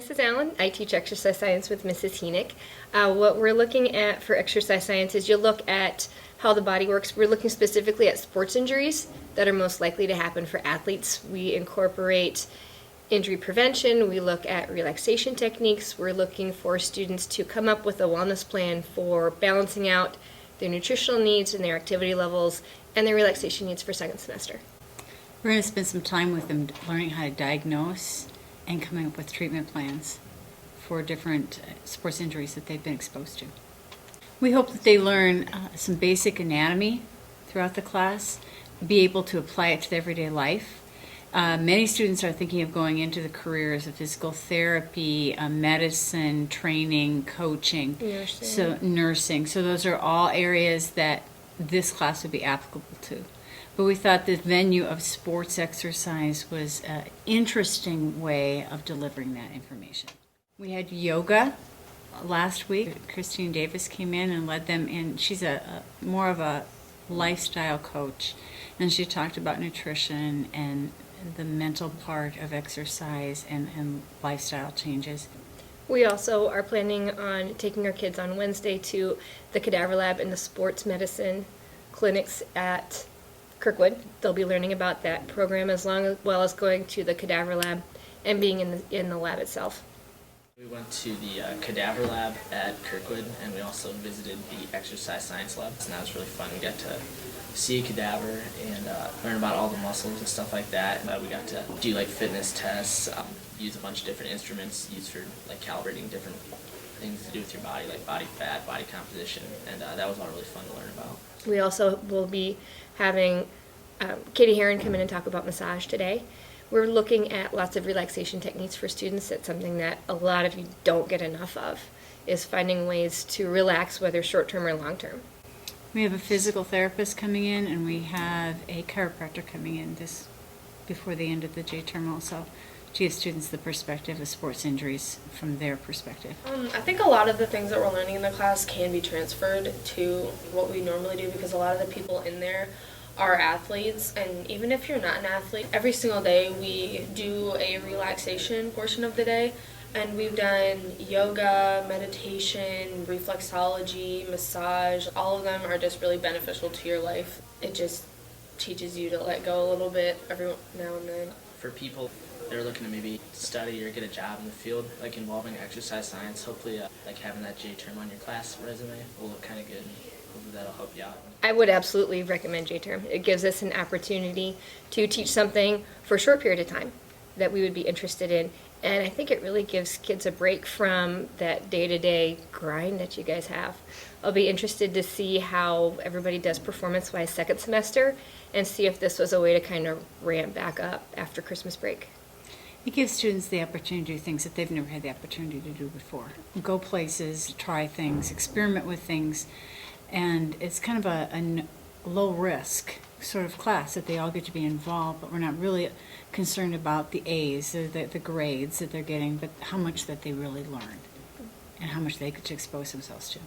Mrs. Allen. I teach exercise science with Mrs. Henik. What we're looking at for exercise science is you look at how the body works. We're looking specifically at sports injuries that are most likely to happen for athletes. We incorporate injury prevention. We look at relaxation techniques. We're looking for students to come up with a wellness plan for balancing out their nutritional needs and their activity levels and their relaxation needs for second semester. We're going to spend some time with them learning how to diagnose and coming up with treatment plans for different sports injuries that they've been exposed to. We hope that they learn some basic anatomy throughout the class, be able to apply it to their everyday life. Many students are thinking of going into the careers of physical therapy, medicine, training, coaching, nursing. So those are all areas that this class would be applicable to. But we thought the venue of sports exercise was an interesting way of delivering that information. We had yoga last week. Christine Davis came in and led them in. She's more of a lifestyle coach, and she talked about nutrition and the mental part of exercise and lifestyle changes. We also are planning on taking our kids on Wednesday to the cadaver lab and the sports medicine clinics at Kirkwood. They'll be learning about that program as well as going to the cadaver lab and being in the lab itself. We went to the cadaver lab at Kirkwood, and we also visited the exercise science lab, and that was really fun. We got to see a cadaver and learn about all the muscles and stuff like that. We got to do like fitness tests, use a bunch of different instruments used for like calibrating different things to do with your body, like body fat, body composition, and that was all really fun to learn about. We also will be having Katie Heron come in and talk about massage today. We're looking at lots of relaxation techniques for students. That's something that a lot of you don't get enough of, is finding ways to relax, whether short-term or long-term. We have a physical therapist coming in, and we have a chiropractor coming in before the end of the J term also, to give students the perspective of sports injuries from their perspective. I think a lot of the things that we're learning in the class can be transferred to what we normally do, because a lot of the people in there are athletes, and even if you're not an athlete, every single day we do a relaxation portion of the day, and we've done yoga, meditation, reflexology, massage. All of them are just really beneficial to your life. It just teaches you to let go a little bit every now and then. For people that are looking to maybe study or get a job in the field, like involving exercise science, hopefully like having that J term on your class resume will look kind of good. Hopefully that'll help you out. I would absolutely recommend J-Term. It gives us an opportunity to teach something for a short period of time that we would be interested in. And I think it really gives kids a break from that day-to-day grind that you guys have. I'll be interested to see how everybody does performance-wise second semester and see if this was a way to kind of ramp back up after Christmas break. It gives students the opportunity to do things that they've never had the opportunity to do before. Go places, try things, experiment with things, and it's kind of a low-risk sort of class that they all get to be involved, but we're not really concerned about the A's, the grades that they're getting, but how much that they really learned and how much they get to expose themselves to.